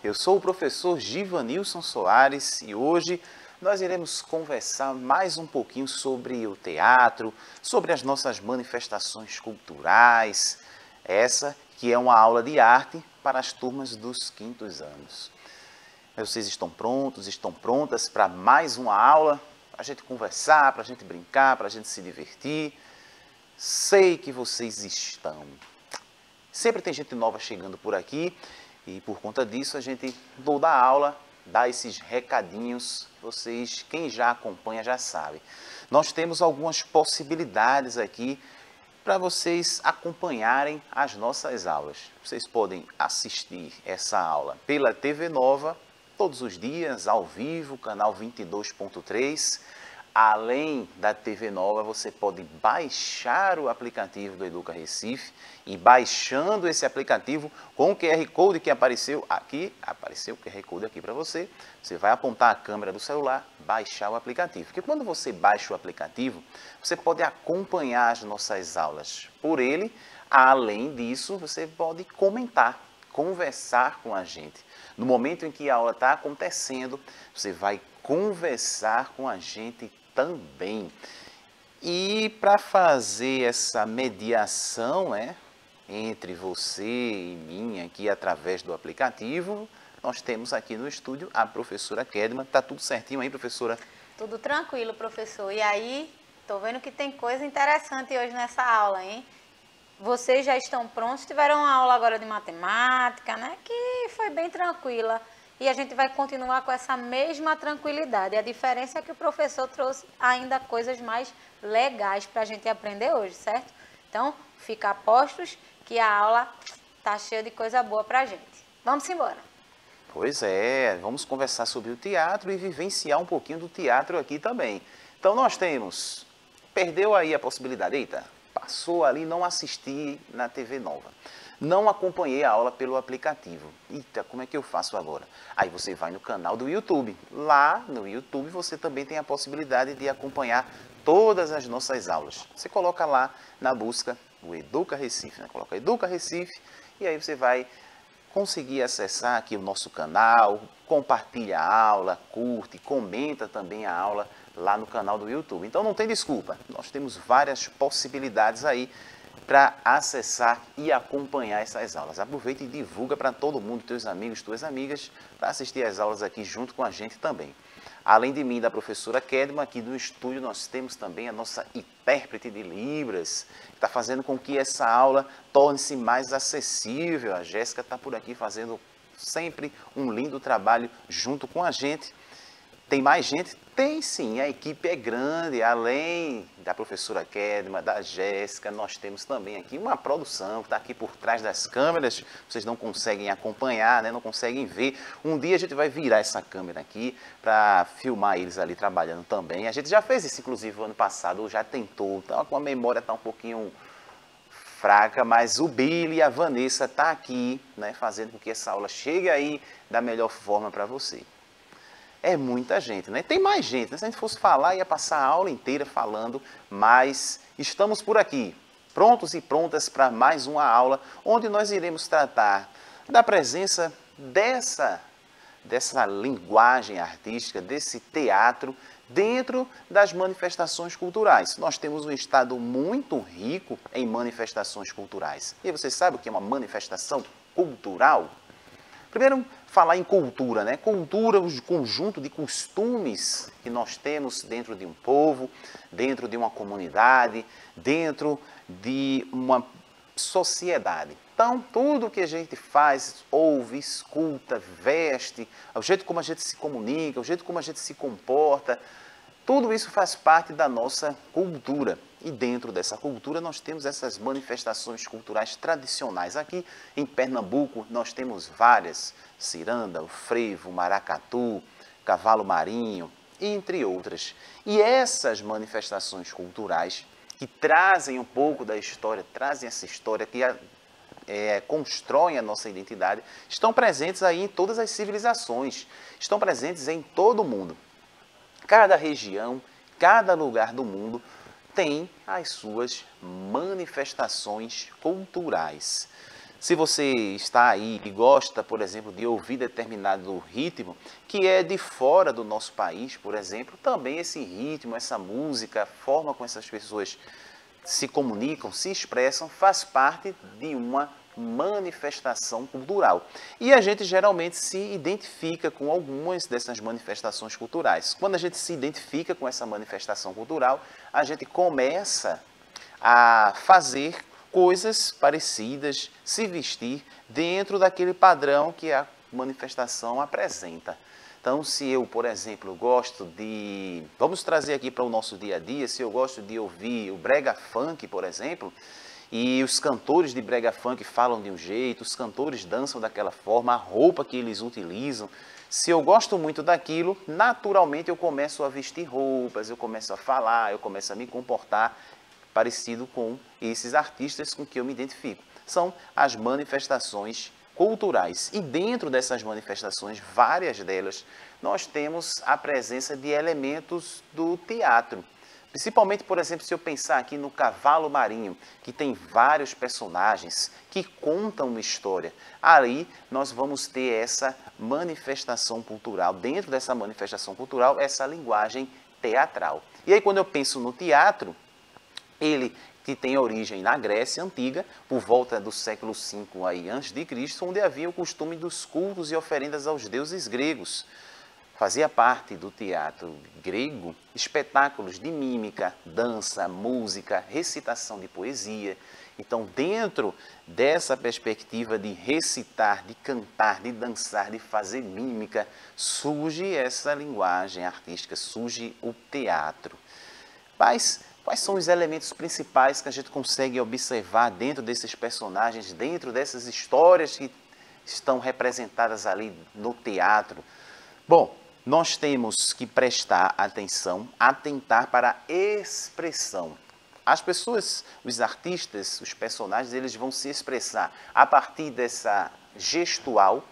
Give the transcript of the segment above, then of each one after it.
Eu sou o professor Givanilson Soares e hoje nós iremos conversar mais um pouquinho sobre o teatro, sobre as nossas manifestações culturais, essa que é uma aula de arte para as turmas dos quintos anos. Vocês estão prontos, estão prontas para mais uma aula, para a gente conversar, para a gente brincar, para a gente se divertir? Sei que vocês estão. Sempre tem gente nova chegando por aqui e por conta disso a gente toda a aula dá esses recadinhos. Vocês, quem já acompanha já sabe. Nós temos algumas possibilidades aqui para vocês acompanharem as nossas aulas. Vocês podem assistir essa aula pela TV Nova, todos os dias, ao vivo, canal 22.3. Além da TV Nova, você pode baixar o aplicativo do Educa Recife e baixando esse aplicativo com o QR Code que apareceu aqui, apareceu o QR Code aqui para você, você vai apontar a câmera do celular, baixar o aplicativo. Porque quando você baixa o aplicativo, você pode acompanhar as nossas aulas por ele. Além disso, você pode comentar, conversar com a gente. No momento em que a aula está acontecendo, você vai conversar com a gente também. E para fazer essa mediação, entre você e mim aqui através do aplicativo, nós temos aqui no estúdio a professora Kedma. Tá tudo certinho aí, professora? Tudo tranquilo, professor. E aí, tô vendo que tem coisa interessante hoje nessa aula, hein? Vocês já estão prontos? Tiveram uma aula agora de matemática, né? Que foi bem tranquila. E a gente vai continuar com essa mesma tranquilidade. A diferença é que o professor trouxe ainda coisas mais legais para a gente aprender hoje, certo? Então, fica a postos que a aula tá cheia de coisa boa para a gente. Vamos embora. Pois é, vamos conversar sobre o teatro e vivenciar um pouquinho do teatro aqui também. Então nós temos, perdeu aí a possibilidade, eita, passou ali, não assisti na TV Nova. Não acompanhei a aula pelo aplicativo. Eita, como é que eu faço agora? Aí você vai no canal do YouTube. Lá no YouTube você também tem a possibilidade de acompanhar todas as nossas aulas. Você coloca lá na busca o Educa Recife, né? Coloca Educa Recife e aí você vai conseguir acessar aqui o nosso canal, compartilha a aula, curte, comenta também a aula lá no canal do YouTube. Então não tem desculpa, nós temos várias possibilidades aí para acessar e acompanhar essas aulas. Aproveita e divulga para todo mundo, teus amigos, tuas amigas, para assistir as aulas aqui junto com a gente também. Além de mim, da professora Kedma, aqui no estúdio nós temos também a nossa intérprete de Libras, que está fazendo com que essa aula torne-se mais acessível. A Jéssica está por aqui fazendo sempre um lindo trabalho junto com a gente. Tem mais gente? Tem sim, a equipe é grande, além da professora Kedma, da Jéssica, nós temos também aqui uma produção que está aqui por trás das câmeras, vocês não conseguem acompanhar, né? Não conseguem ver. Um dia a gente vai virar essa câmera aqui para filmar eles ali trabalhando também. A gente já fez isso, inclusive, ano passado, já tentou, tá? Com a memória está um pouquinho fraca, mas o Billy e a Vanessa estão aqui, né? Fazendo com que essa aula chegue aí da melhor forma para você. É muita gente, né? Tem mais gente, né? Se a gente fosse falar, ia passar a aula inteira falando, mas estamos por aqui, prontos e prontas para mais uma aula, onde nós iremos tratar da presença dessa linguagem artística, desse teatro, dentro das manifestações culturais. Nós temos um estado muito rico em manifestações culturais. E você sabe o que é uma manifestação cultural? Primeiro, falar em cultura, né? Cultura, o conjunto de costumes que nós temos dentro de um povo, dentro de uma comunidade, dentro de uma sociedade. Então, tudo que a gente faz, ouve, escuta, veste, o jeito como a gente se comunica, o jeito como a gente se comporta, tudo isso faz parte da nossa cultura. E dentro dessa cultura nós temos essas manifestações culturais tradicionais. Aqui em Pernambuco nós temos várias, ciranda, o frevo, o maracatu, cavalo marinho, entre outras. E essas manifestações culturais que trazem um pouco da história, trazem essa história que constroem a nossa identidade, estão presentes aí em todas as civilizações, estão presentes em todo o mundo. Cada região, cada lugar do mundo tem as suas manifestações culturais. Se você está aí e gosta, por exemplo, de ouvir determinado ritmo que é de fora do nosso país, por exemplo, também esse ritmo, essa música, a forma como essas pessoas se comunicam, se expressam, faz parte de uma manifestação cultural. E a gente geralmente se identifica com algumas dessas manifestações culturais. Quando a gente se identifica com essa manifestação cultural, a gente começa a fazer coisas parecidas, se vestir dentro daquele padrão que a manifestação apresenta. Então, se eu, por exemplo, gosto de... Vamos trazer aqui para o nosso dia a dia, se eu gosto de ouvir o brega funk, por exemplo, e os cantores de brega funk falam de um jeito, os cantores dançam daquela forma, a roupa que eles utilizam. Se eu gosto muito daquilo, naturalmente eu começo a vestir roupas, eu começo a falar, eu começo a me comportar parecido com esses artistas com que eu me identifico. São as manifestações culturais. E dentro dessas manifestações, várias delas, nós temos a presença de elementos do teatro. Principalmente, por exemplo, se eu pensar aqui no Cavalo Marinho, que tem vários personagens que contam uma história. Ali nós vamos ter essa manifestação cultural, dentro dessa manifestação cultural, essa linguagem teatral. E aí quando eu penso no teatro, ele que tem origem na Grécia Antiga, por volta do século V aí, a.C., onde havia o costume dos cultos e oferendas aos deuses gregos. Fazia parte do teatro grego espetáculos de mímica, dança, música, recitação de poesia. Então, dentro dessa perspectiva de recitar, de cantar, de dançar, de fazer mímica, surge essa linguagem artística, surge o teatro. Mas quais são os elementos principais que a gente consegue observar dentro desses personagens, dentro dessas histórias que estão representadas ali no teatro? Bom, nós temos que prestar atenção, atentar para a expressão. As pessoas, os artistas, os personagens, eles vão se expressar a partir dessa gestual.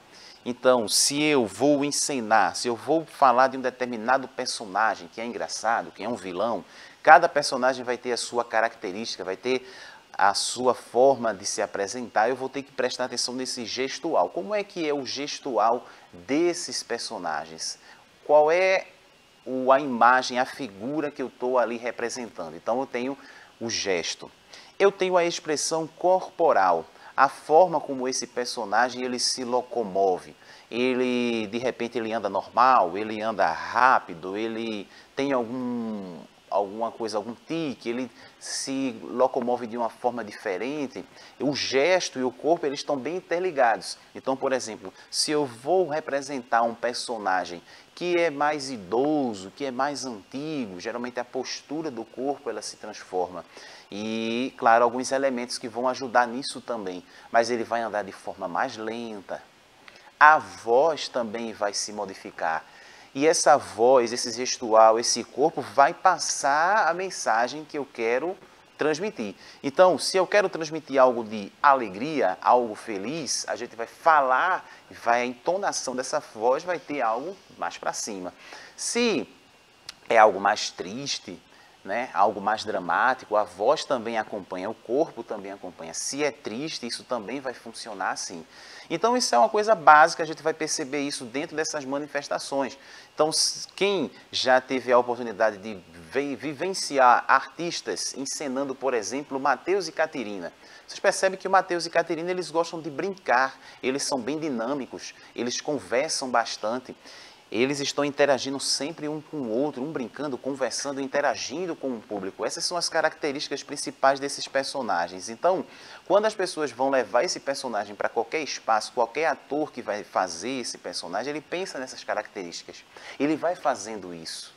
Então, se eu vou encenar, se eu vou falar de um determinado personagem que é engraçado, que é um vilão, cada personagem vai ter a sua característica, vai ter a sua forma de se apresentar. Eu vou ter que prestar atenção nesse gestual. Como é que é o gestual desses personagens? Qual é a imagem, a figura que eu estou ali representando? Então, eu tenho o gesto. Eu tenho a expressão corporal, a forma como esse personagem ele se locomove. Ele, de repente, ele anda normal, ele anda rápido, ele tem alguma coisa, algum tique, ele se locomove de uma forma diferente. O gesto e o corpo, eles estão bem interligados. Então, por exemplo, se eu vou representar um personagem que é mais idoso, que é mais antigo, geralmente a postura do corpo ela se transforma. E, claro, alguns elementos que vão ajudar nisso também. Mas ele vai andar de forma mais lenta. A voz também vai se modificar. E essa voz, esse gestual, esse corpo vai passar a mensagem que eu quero transmitir. Então, se eu quero transmitir algo de alegria, algo feliz, a gente vai falar, a entonação dessa voz vai ter algo mais para cima. Se é algo mais triste, né, algo mais dramático, a voz também acompanha, o corpo também acompanha. Se é triste, isso também vai funcionar assim. Então, isso é uma coisa básica, a gente vai perceber isso dentro dessas manifestações. Então, quem já teve a oportunidade de vivenciar artistas encenando, por exemplo, Mateus e Catirina, vocês percebem que o Mateus e Catirina, eles gostam de brincar, eles são bem dinâmicos, eles conversam bastante. Eles estão interagindo sempre um com o outro, um brincando, conversando, interagindo com o público. Essas são as características principais desses personagens. Então, quando as pessoas vão levar esse personagem para qualquer espaço, qualquer ator que vai fazer esse personagem, ele pensa nessas características. Ele vai fazendo isso.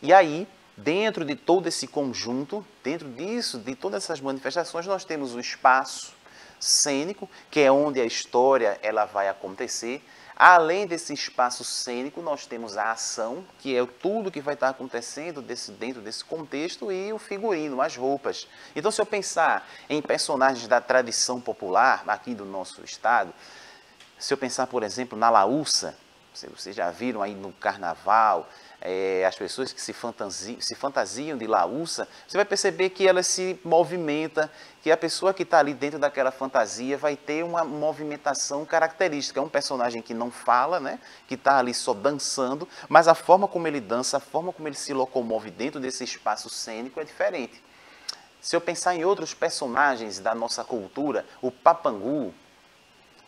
E aí, dentro de todo esse conjunto, dentro disso, de todas essas manifestações, nós temos o espaço cênico, que é onde a história ela vai acontecer. Além desse espaço cênico, nós temos a ação, que é tudo que vai estar acontecendo dentro desse contexto, e o figurino, as roupas. Então, se eu pensar em personagens da tradição popular aqui do nosso estado, se eu pensar, por exemplo, na Laúça, vocês já viram aí no carnaval, as pessoas que se fantasiam de laúça, você vai perceber que ela se movimenta, que a pessoa que está ali dentro daquela fantasia vai ter uma movimentação característica. É um personagem que não fala, né? Que está ali só dançando, mas a forma como ele dança, a forma como ele se locomove dentro desse espaço cênico é diferente. Se eu pensar em outros personagens da nossa cultura, o Papangu,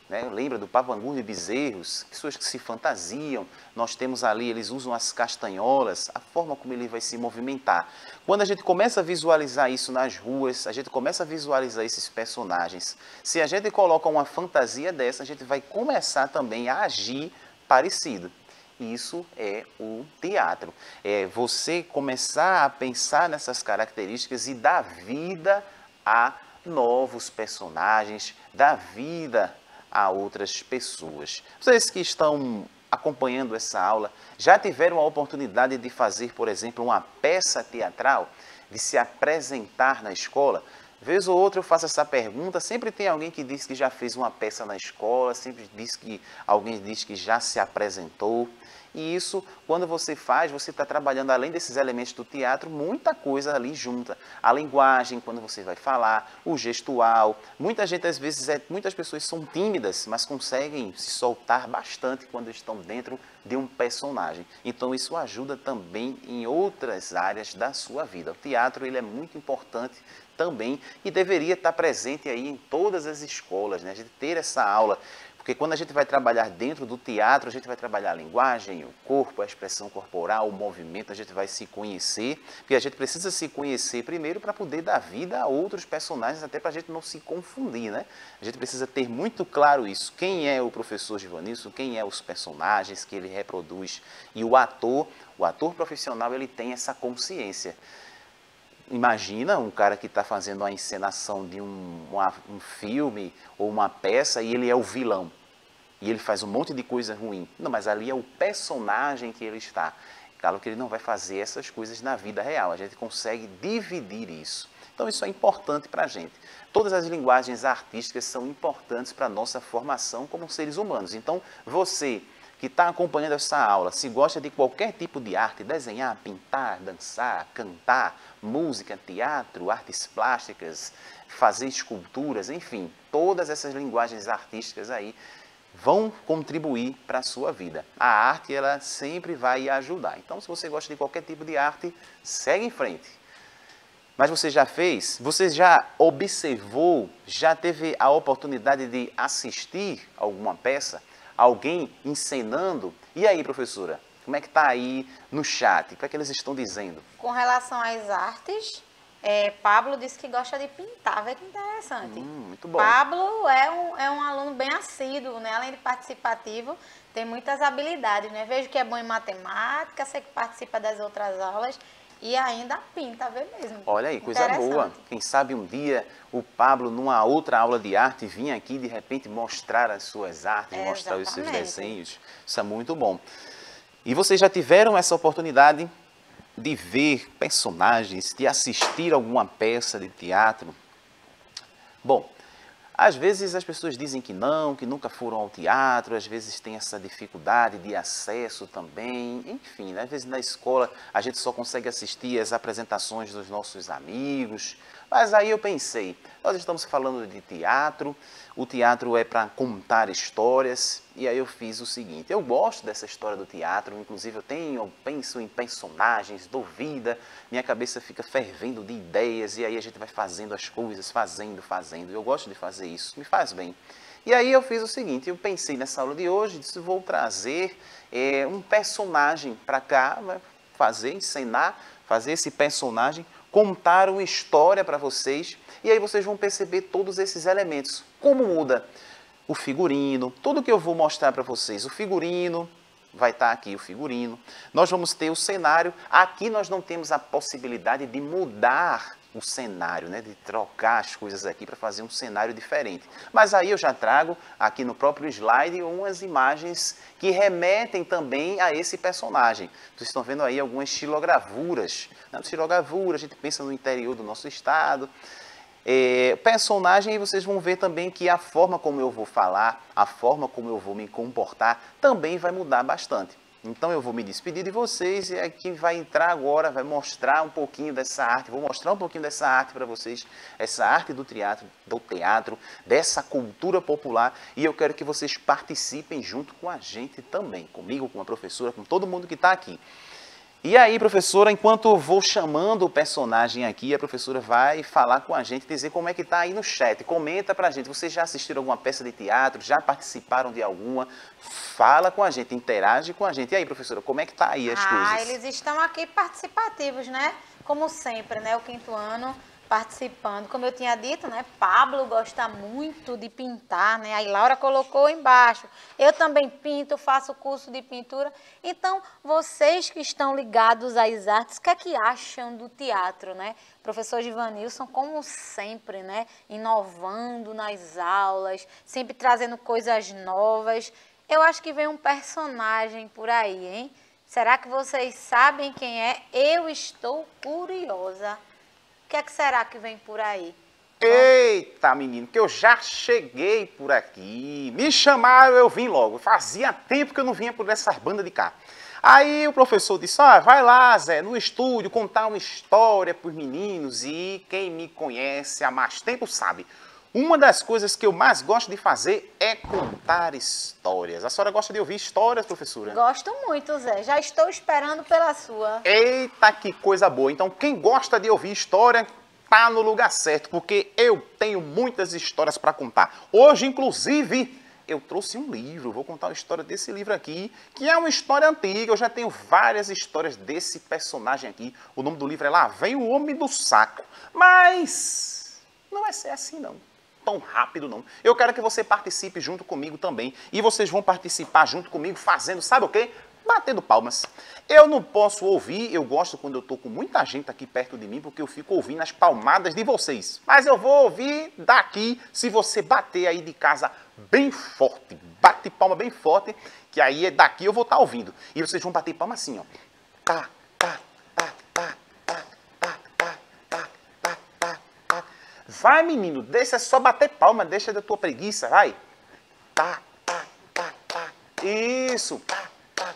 né? Lembra do Papangu de Bezerros, pessoas que se fantasiam, nós temos ali, eles usam as castanholas, a forma como ele vai se movimentar. Quando a gente começa a visualizar isso nas ruas, a gente começa a visualizar esses personagens, se a gente coloca uma fantasia dessa, a gente vai começar também a agir parecido. Isso é o teatro. É você começar a pensar nessas características e dar vida a novos personagens, dar vida a outras pessoas. Vocês que estão acompanhando essa aula, já tiveram a oportunidade de fazer, por exemplo, uma peça teatral, de se apresentar na escola? Vez ou outra eu faço essa pergunta, sempre tem alguém que diz que já fez uma peça na escola, sempre diz que alguém diz que já se apresentou. E isso, quando você faz, você está trabalhando, além desses elementos do teatro, muita coisa ali junta. A linguagem, quando você vai falar, o gestual. Muita gente, às vezes, muitas pessoas são tímidas, mas conseguem se soltar bastante quando estão dentro de um personagem. Então, isso ajuda também em outras áreas da sua vida. O teatro, ele é muito importante também e deveria estar presente aí em todas as escolas, né? A gente ter essa aula. Porque quando a gente vai trabalhar dentro do teatro, a gente vai trabalhar a linguagem, o corpo, a expressão corporal, o movimento, a gente vai se conhecer, porque a gente precisa se conhecer primeiro para poder dar vida a outros personagens, até para a gente não se confundir, né? A gente precisa ter muito claro isso, quem é o professor Givanilson, quem é os personagens que ele reproduz, e o ator profissional, ele tem essa consciência. Imagina um cara que está fazendo uma encenação de um filme ou uma peça e ele é o vilão. E ele faz um monte de coisa ruim. Não, mas ali é o personagem que ele está. Claro que ele não vai fazer essas coisas na vida real. A gente consegue dividir isso. Então isso é importante para a gente. Todas as linguagens artísticas são importantes para a nossa formação como seres humanos. Então você que está acompanhando essa aula, se gosta de qualquer tipo de arte, desenhar, pintar, dançar, cantar, música, teatro, artes plásticas, fazer esculturas, enfim, todas essas linguagens artísticas aí vão contribuir para a sua vida. A arte, ela sempre vai ajudar. Então, se você gosta de qualquer tipo de arte, segue em frente. Mas você já fez? Você já observou? Já teve a oportunidade de assistir alguma peça? Alguém encenando? E aí, professora, como é que está aí no chat? O que é que eles estão dizendo? Com relação às artes, Pablo disse que gosta de pintar. Vê que interessante. Muito bom. Pablo é um aluno bem assíduo, né? Além de participativo, tem muitas habilidades, né? Vejo que é bom em matemática, sei que participa das outras aulas. E ainda pinta, vê mesmo. Olha aí, coisa boa. Quem sabe um dia o Pablo, numa outra aula de arte, vinha aqui de repente mostrar as suas artes, mostrar os seus desenhos. Isso é muito bom. E vocês já tiveram essa oportunidade de ver personagens, de assistir alguma peça de teatro? Bom, às vezes as pessoas dizem que não, que nunca foram ao teatro, às vezes tem essa dificuldade de acesso também, enfim, né? Às vezes na escola a gente só consegue assistir as apresentações dos nossos amigos, mas aí eu pensei, nós estamos falando de teatro, o teatro é para contar histórias, e aí eu fiz o seguinte, eu gosto dessa história do teatro, inclusive eu penso em personagens, dou vida, minha cabeça fica fervendo de ideias, e aí a gente vai fazendo as coisas, fazendo, eu gosto de fazer isso, me faz bem. E aí eu fiz o seguinte, eu pensei nessa aula de hoje, disse, vou trazer um personagem para cá, né, encenar, fazer esse personagem, contar uma história para vocês, e aí vocês vão perceber todos esses elementos. Como muda o figurino, tudo que eu vou mostrar para vocês, o figurino, vai estar aqui o figurino, nós vamos ter o cenário, aqui nós não temos a possibilidade de mudar o cenário, né, de trocar as coisas aqui para fazer um cenário diferente. Mas aí eu já trago aqui no próprio slide umas imagens que remetem também a esse personagem. Vocês estão vendo aí algumas xilogravuras. Na xilogravura a gente pensa no interior do nosso estado. Personagem, e vocês vão ver também que a forma como eu vou falar, a forma como eu vou me comportar, também vai mudar bastante. Então eu vou me despedir de vocês e quem vai entrar agora vai mostrar um pouquinho dessa arte. Vou mostrar um pouquinho dessa arte para vocês, essa arte do teatro, dessa cultura popular. E eu quero que vocês participem junto com a gente também, comigo, com a professora, com todo mundo que está aqui. E aí, professora, enquanto eu vou chamando o personagem aqui, a professora vai falar com a gente, dizer como é que está aí no chat. Comenta pra gente, vocês já assistiram alguma peça de teatro, já participaram de alguma? Fala com a gente, interage com a gente. E aí, professora, como é que está aí as coisas? Eles estão aqui participativos, né? Como sempre, né? O 5º ano participando. Como eu tinha dito, né? Pablo gosta muito de pintar, né? Aí Laura colocou embaixo. Eu também pinto, faço curso de pintura. Então, vocês que estão ligados às artes, o que é que acham do teatro, né? Professor Givanilson, como sempre, né? Inovando nas aulas, sempre trazendo coisas novas. Eu acho que vem um personagem por aí, hein? Será que vocês sabem quem é? Eu estou curiosa. O que é que será que vem por aí? Eita, menino, que eu já cheguei por aqui. Me chamaram, eu vim logo. Fazia tempo que eu não vinha por essas bandas de cá. Aí o professor disse, vai lá, Zé, no estúdio, contar uma história para os meninos. E quem me conhece há mais tempo sabe. Uma das coisas que eu mais gosto de fazer é contar histórias. A senhora gosta de ouvir histórias, professora? Gosto muito, Zé. Já estou esperando pela sua. Eita, que coisa boa. Então, quem gosta de ouvir história, tá no lugar certo, porque eu tenho muitas histórias para contar. Hoje, inclusive, eu trouxe um livro. Vou contar a história desse livro aqui, que é uma história antiga. Eu já tenho várias histórias desse personagem aqui. O nome do livro é Lá Vem o Homem do Saco. Mas não vai ser assim, não. Tão rápido não. Eu quero que você participe junto comigo também. E vocês vão participar junto comigo fazendo, sabe o quê? Batendo palmas. Eu não posso ouvir, eu gosto quando eu estou com muita gente aqui perto de mim, porque eu fico ouvindo as palmadas de vocês. Mas eu vou ouvir daqui, se você bater aí de casa bem forte. Bate palma bem forte, que aí daqui eu vou estar ouvindo. E vocês vão bater palma assim, ó. Tá, tá, tá, tá. Vai, menino, deixa só bater palma, deixa da tua preguiça, vai. Tá, tá, tá, tá. Isso. Tá, tá,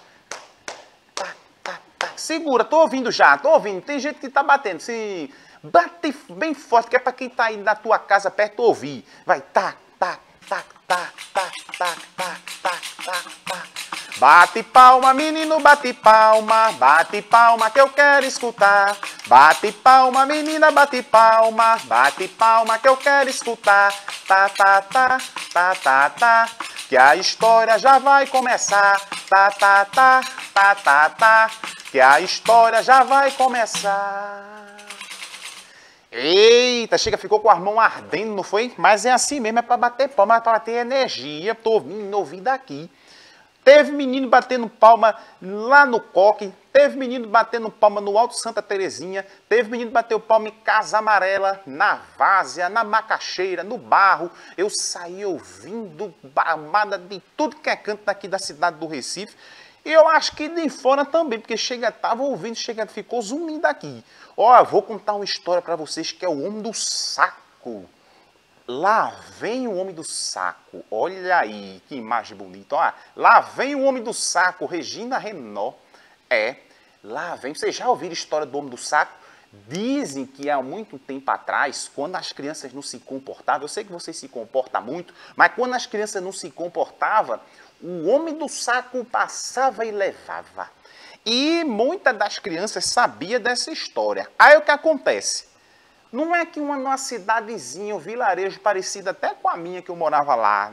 tá, tá, tá. Segura, tô ouvindo já, tô ouvindo. Tem gente que tá batendo. Sim, bate bem forte, que é pra quem tá aí na tua casa perto ouvir. Vai, tá, tá, tá, tá, tá, tá, tá, tá, tá, tá. Bate palma, menino, bate palma que eu quero escutar. Bate palma, menina, bate palma que eu quero escutar. Tá, tá, tá, tá, tá, tá, que a história já vai começar. Tá, tá, tá, tá, tá, tá, que a história já vai começar. Eita, chega, ficou com as mãos ardendo, não foi? Mas é assim mesmo, é para bater palma, é para ter energia. Tô ouvindo daqui. Teve menino batendo palma lá no Coque, teve menino batendo palma no Alto Santa Terezinha, teve menino batendo palma em Casa Amarela, na Várzea, na Macaxeira, no Barro. Eu saí ouvindo palmada de tudo que é canto daqui da cidade do Recife. E eu acho que de fora também, porque tava ouvindo, ficou zunindo aqui. Ó, vou contar uma história para vocês que é o Homem do Saco. Lá vem o Homem do Saco. Olha aí, que imagem bonita. Ó, lá vem o Homem do Saco, Regina Renault. Lá vem. Vocês já ouviram a história do Homem do Saco? Dizem que há muito tempo atrás, quando as crianças não se comportavam, eu sei que vocês se comportam muito, mas quando as crianças não se comportavam, o Homem do Saco passava e levava. E muitas das crianças sabiam dessa história. Aí o que acontece? Não é que numa cidadezinha, um vilarejo parecido até com a minha que eu morava lá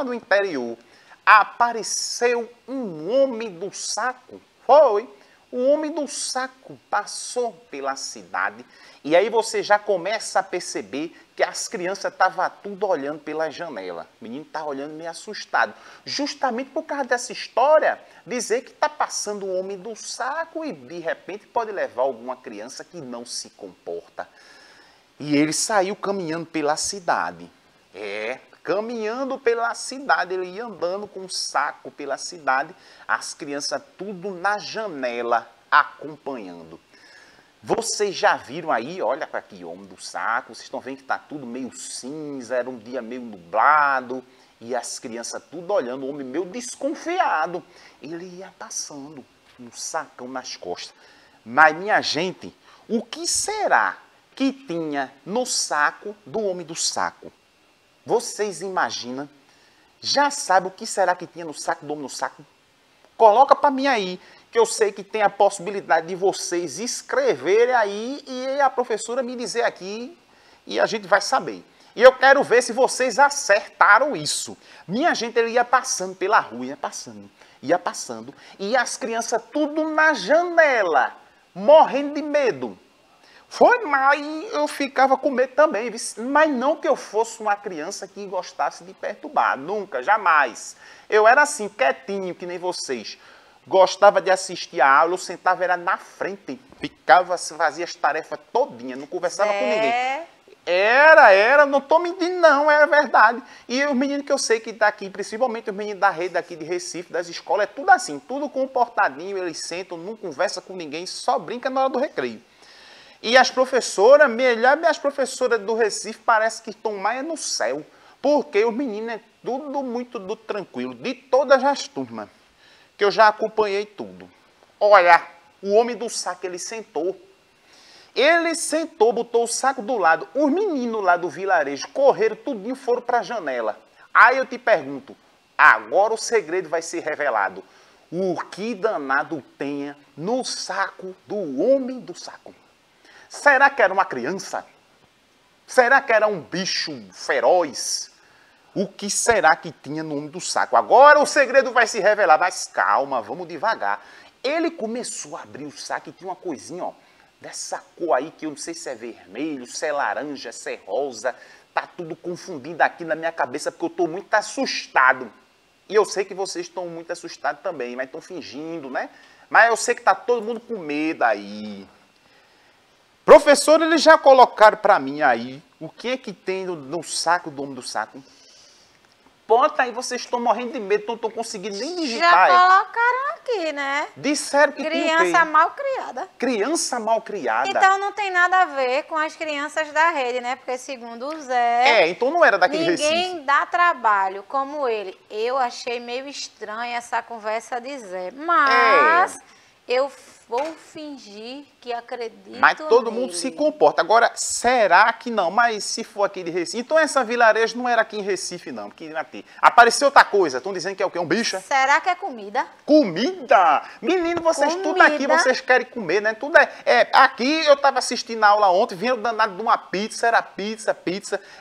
no interior, apareceu um homem do saco. Foi. O homem do saco passou pela cidade e aí você já começa a perceber que as crianças estavam tudo olhando pela janela. O menino está olhando meio assustado. Justamente por causa dessa história, dizer que está passando o homem do saco e de repente pode levar alguma criança que não se comporta. E ele saiu caminhando pela cidade. Caminhando pela cidade. Ele ia andando com um saco pela cidade. As crianças tudo na janela acompanhando. Vocês já viram aí, olha aqui, Homem do Saco. Vocês estão vendo que está tudo meio cinza. Era um dia meio nublado. E as crianças tudo olhando, o homem meio desconfiado. Ele ia passando, um sacão nas costas. Mas, minha gente, o que será que tinha no saco do homem do saco? Vocês imaginam? Já sabe o que será que tinha no saco do homem do saco? Coloca para mim aí, que eu sei que tem a possibilidade de vocês escreverem aí e a professora me dizer aqui e a gente vai saber. E eu quero ver se vocês acertaram isso. Minha gente, ele ia passando pela rua, ia passando, e as crianças tudo na janela, morrendo de medo. Foi mal e eu ficava com medo também, mas não que eu fosse uma criança que gostasse de perturbar, nunca, jamais. Eu era assim, quietinho, que nem vocês. Gostava de assistir a aula, eu sentava era na frente, ficava, fazia as tarefas todinhas, não conversava com ninguém. Era, não estou mentindo não, era verdade. E os meninos que eu sei que daqui, principalmente os meninos da rede daqui de Recife, das escolas, é tudo assim, tudo comportadinho, eles sentam, não conversa com ninguém, só brinca na hora do recreio. E as professoras, melhor as professoras do Recife, parece que estão mais no céu, porque os meninos é tudo muito tranquilo, de todas as turmas, que eu já acompanhei tudo. Olha, o homem do saco, ele sentou, botou o saco do lado. Os meninos lá do vilarejo correram tudinho, foram para a janela. Aí eu te pergunto, agora o segredo vai ser revelado. O que danado tenha no saco do homem do saco? Será que era uma criança? Será que era um bicho feroz? O que será que tinha no homem do saco? Agora o segredo vai se revelar, mas calma, vamos devagar. Ele começou a abrir o saco e tinha uma coisinha, ó, dessa cor aí, que eu não sei se é vermelho, se é laranja, se é rosa. Tá tudo confundindo aqui na minha cabeça, porque eu estou muito assustado. E eu sei que vocês estão muito assustados também, mas estão fingindo, né? Mas eu sei que tá todo mundo com medo aí. Professor, eles já colocaram para mim aí o que é que tem no saco do homem do saco. Bota aí, vocês estão morrendo de medo, não estão conseguindo nem digitar. Já colocaram aqui, né? Disseram que criança mal criada. Criança mal criada. Então não tem nada a ver com as crianças da rede, né? Porque segundo o Zé... então não era daquele Recife. Ninguém dá trabalho como ele. Eu achei meio estranha essa conversa de Zé. Mas eu vou fingir que acredito Mas todo nele. mundo se comporta. Agora, será que não? Mas se for aqui de Recife... Então essa vilarejo não era aqui em Recife, não. Que apareceu outra coisa. Estão dizendo que é o quê? Um bicho? Será que é comida? Comida? Menino, vocês tudo aqui, vocês querem comer, né? Tudo aqui eu estava assistindo a aula ontem, vinha o danado de uma pizza, era pizza,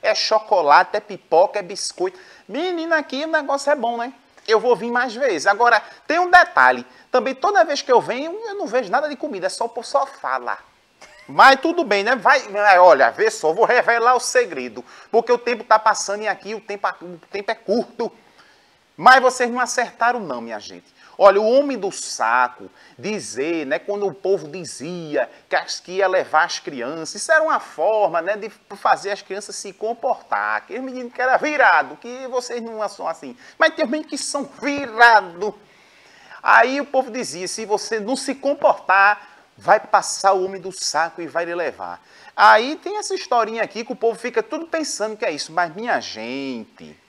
é chocolate, é pipoca, é biscoito. Menino, aqui o negócio é bom, né? Eu vou vir mais vezes. Agora, tem um detalhe. Também, toda vez que eu venho, eu não vejo nada de comida. É só pro sofá lá. Mas tudo bem, né? Olha, vê só, vou revelar o segredo. Porque o tempo tá passando e aqui o tempo é curto. Mas vocês não acertaram não, minha gente. Olha, o homem do saco, dizer, né, quando o povo dizia que ia levar as crianças, isso era uma forma, né, de fazer as crianças se comportar. Aqueles meninos que eram virados, que vocês não são assim. Mas tem meninos que são virados. Aí o povo dizia, se você não se comportar, vai passar o homem do saco e vai lhe levar. Aí tem essa historinha aqui que o povo fica tudo pensando que é isso. Mas, minha gente...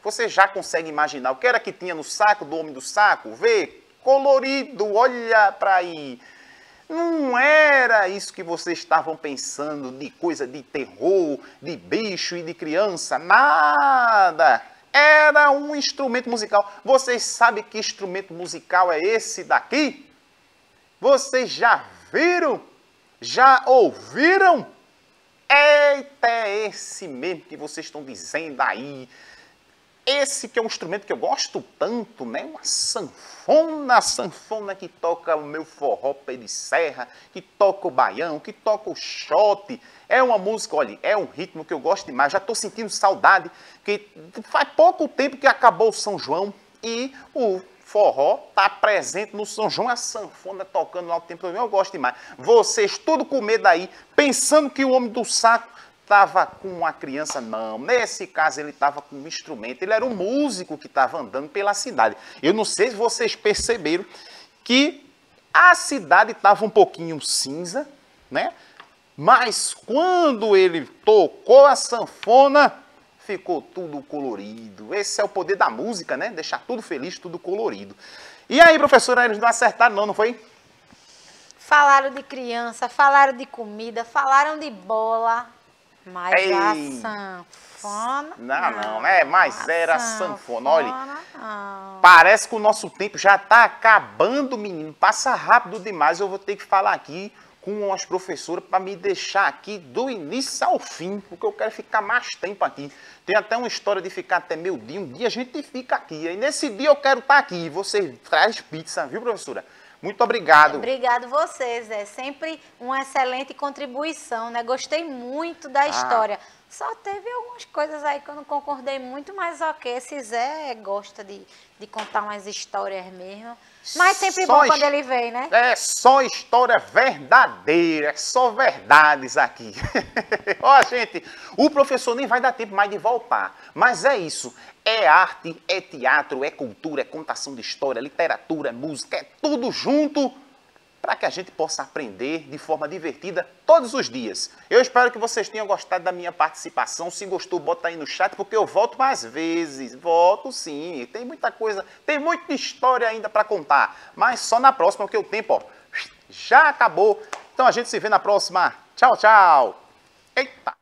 Você já consegue imaginar o que era que tinha no saco do homem do saco? Vê, colorido, olha para aí. Não era isso que vocês estavam pensando de coisa de terror, de bicho e de criança, nada. Era um instrumento musical. Vocês sabem que instrumento musical é esse daqui? Vocês já viram? Já ouviram? Eita, é esse mesmo que vocês estão dizendo aí. Esse que é um instrumento que eu gosto tanto, né? Uma sanfona, a sanfona que toca o meu forró pé de serra, que toca o baião, que toca o xote. É uma música, olha, é um ritmo que eu gosto demais. Já estou sentindo saudade, que faz pouco tempo que acabou o São João e o forró está presente no São João, a sanfona tocando lá o tempo todo. Eu gosto demais. Vocês tudo com medo aí, pensando que o homem do saco estava com uma criança, não. Nesse caso, ele estava com um instrumento. Ele era um músico que estava andando pela cidade. Eu não sei se vocês perceberam que a cidade estava um pouquinho cinza, né? Mas quando ele tocou a sanfona, ficou tudo colorido. Esse é o poder da música, né? Deixar tudo feliz, tudo colorido. E aí, professora, eles não acertaram não foi? Falaram de criança, falaram de comida, falaram de bola, mas Ei. a sanfona... Não, mas era sanfona. Olha, não. parece que o nosso tempo já está acabando, menino. Passa rápido demais. Eu vou ter que falar aqui com as professoras para me deixar aqui do início ao fim, porque eu quero ficar mais tempo aqui. Tem até uma história de ficar até meio-dia. Um dia a gente fica aqui. E nesse dia eu quero estar aqui. Você traz pizza, viu, professora? Muito obrigado. Obrigado vocês, é sempre uma excelente contribuição, né? Gostei muito da história. Só teve algumas coisas aí que eu não concordei muito, mas ok, esse Zé gosta de contar umas histórias mesmo. Mas sempre bom quando ele vem, né? É só história verdadeira, é só verdades aqui. Ó, gente, o professor nem vai dar tempo mais de voltar. Mas é isso, é arte, é teatro, é cultura, é contação de história, literatura, é música, é tudo junto para que a gente possa aprender de forma divertida todos os dias. Eu espero que vocês tenham gostado da minha participação. Se gostou, bota aí no chat, porque eu volto mais vezes. Volto sim, tem muita coisa, tem muita história ainda para contar. Mas só na próxima, porque o tempo ó, já acabou. Então a gente se vê na próxima. Tchau, tchau. Eita!